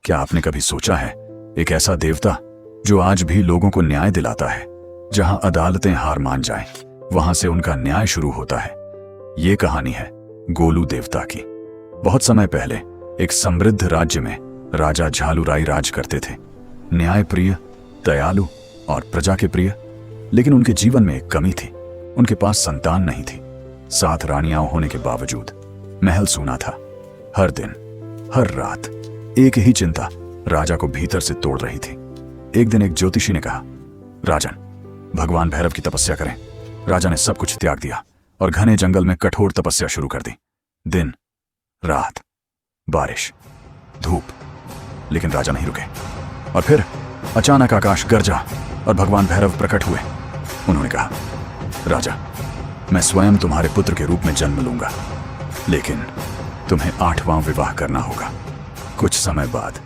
क्या आपने कभी सोचा है, एक ऐसा देवता जो आज भी लोगों को न्याय दिलाता है, जहां अदालतें हार मान जाएं, वहां से उनका न्याय शुरू होता है। ये कहानी है गोलू देवता की। बहुत समय पहले एक समृद्ध राज्य में राजा झालुराई राज करते थे। न्यायप्रिय, दयालु और प्रजा के प्रिय। लेकिन उनके जीवन में एक कमी थी, उनके पास संतान नहीं थी। 7 रानियां होने के बावजूद महल सूना था। हर दिन, हर रात एक ही चिंता राजा को भीतर से तोड़ रही थी। एक दिन एक ज्योतिषी ने कहा, राजन, भगवान भैरव की तपस्या करें। राजा ने सब कुछ त्याग दिया और घने जंगल में कठोर तपस्या शुरू कर दी। दिन, रात, बारिश, धूप, लेकिन राजा नहीं रुके। और फिर अचानक आकाश गरजा और भगवान भैरव प्रकट हुए। उन्होंने कहा, राजा, मैं स्वयं तुम्हारे पुत्र के रूप में जन्म लूंगा, लेकिन तुम्हें 8वां विवाह करना होगा। कुछ समय बाद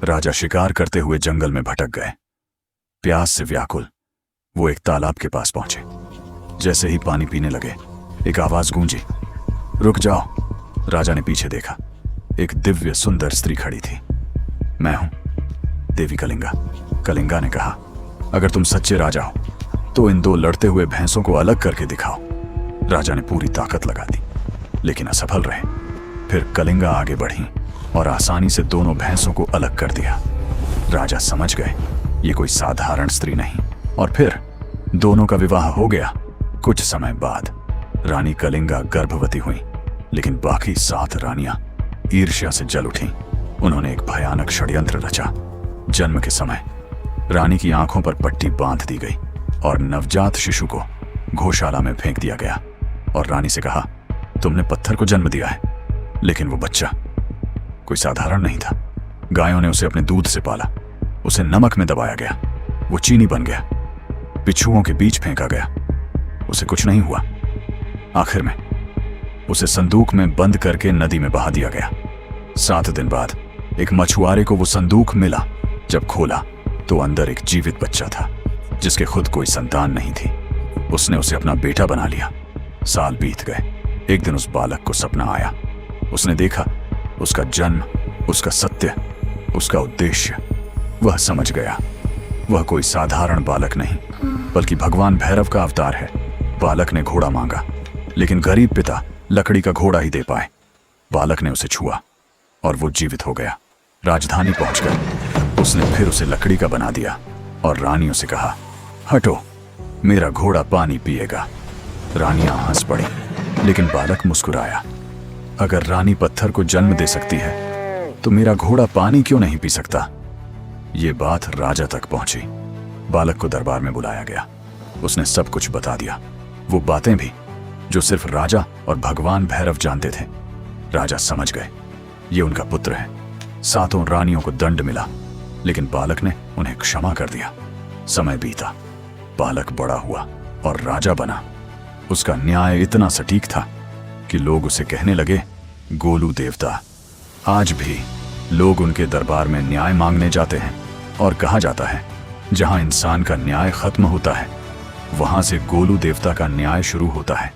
राजा शिकार करते हुए जंगल में भटक गए। प्यास से व्याकुल वो एक तालाब के पास पहुंचे। जैसे ही पानी पीने लगे, एक आवाज गूंजी, रुक जाओ। राजा ने पीछे देखा। एक दिव्य सुंदर स्त्री खड़ी थी। मैं हूं, देवी कलिंगा। कलिंगा ने कहा, अगर तुम सच्चे राजा हो तो इन 2 लड़ते हुए भैंसों को अलग करके दिखाओ। राजा ने पूरी ताकत लगा दी, लेकिन असफल रहे। फिर कलिंगा आगे बढ़ी और आसानी से दोनों भैंसों को अलग कर दिया। राजा समझ गए ये कोई साधारण स्त्री नहीं, और फिर दोनों का विवाह हो गया। कुछ समय बाद रानी कलिंगा गर्भवती हुई, लेकिन बाकी 7 रानियां ईर्ष्या से जल उठी। उन्होंने एक भयानक षड्यंत्र रचा। जन्म के समय रानी की आंखों पर पट्टी बांध दी गई और नवजात शिशु को गौशाला में फेंक दिया गया। और रानी से कहा, तुमने पत्थर को जन्म दिया है, लेकिन वो बच्चा कोई साधारण नहीं था। गायों ने उसे अपने दूध से पाला। उसे नमक में दबाया गया, वो चीनी बन गया। बिच्छुओं के बीच फेंका गया, उसे कुछ नहीं हुआ। आखिर में उसे संदूक में बंद करके नदी में बहा दिया गया। 7 दिन बाद एक मछुआरे को वो संदूक मिला। जब खोला तो अंदर एक जीवित बच्चा था, जिसके खुद कोई संतान नहीं थी। उसने उसे अपना बेटा बना लिया। साल बीत गए। एक दिन उस बालक को सपना आया। उसने देखा उसका जन्म, उसका सत्य, उसका उद्देश्य। वह समझ गया वह कोई साधारण बालक नहीं, बल्कि भगवान भैरव का अवतार है। बालक ने घोड़ा मांगा, लेकिन गरीब पिता लकड़ी का घोड़ा ही दे पाए। बालक ने उसे छुआ और वो जीवित हो गया। राजधानी पहुंचकर उसने फिर उसे लकड़ी का बना दिया और रानियों से कहा, हटो, मेरा घोड़ा पानी पिएगा। रानियां हंस पड़ी, लेकिन बालक मुस्कुराया। अगर रानी पत्थर को जन्म दे सकती है तो मेरा घोड़ा पानी क्यों नहीं पी सकता? ये बात राजा तक पहुंची। बालक को दरबार में बुलाया गया। उसने सब कुछ बता दिया, वो बातें भी जो सिर्फ राजा और भगवान भैरव जानते थे। राजा समझ गए ये उनका पुत्र है। 7 रानियों को दंड मिला, लेकिन बालक ने उन्हें क्षमा कर दिया। समय बीता, बालक बड़ा हुआ और राजा बना। उसका न्याय इतना सटीक था कि लोग उसे कहने लगे, गोलू देवता। आज भी लोग उनके दरबार में न्याय मांगने जाते हैं, और कहा जाता है जहां इंसान का न्याय खत्म होता है, वहां से गोलू देवता का न्याय शुरू होता है।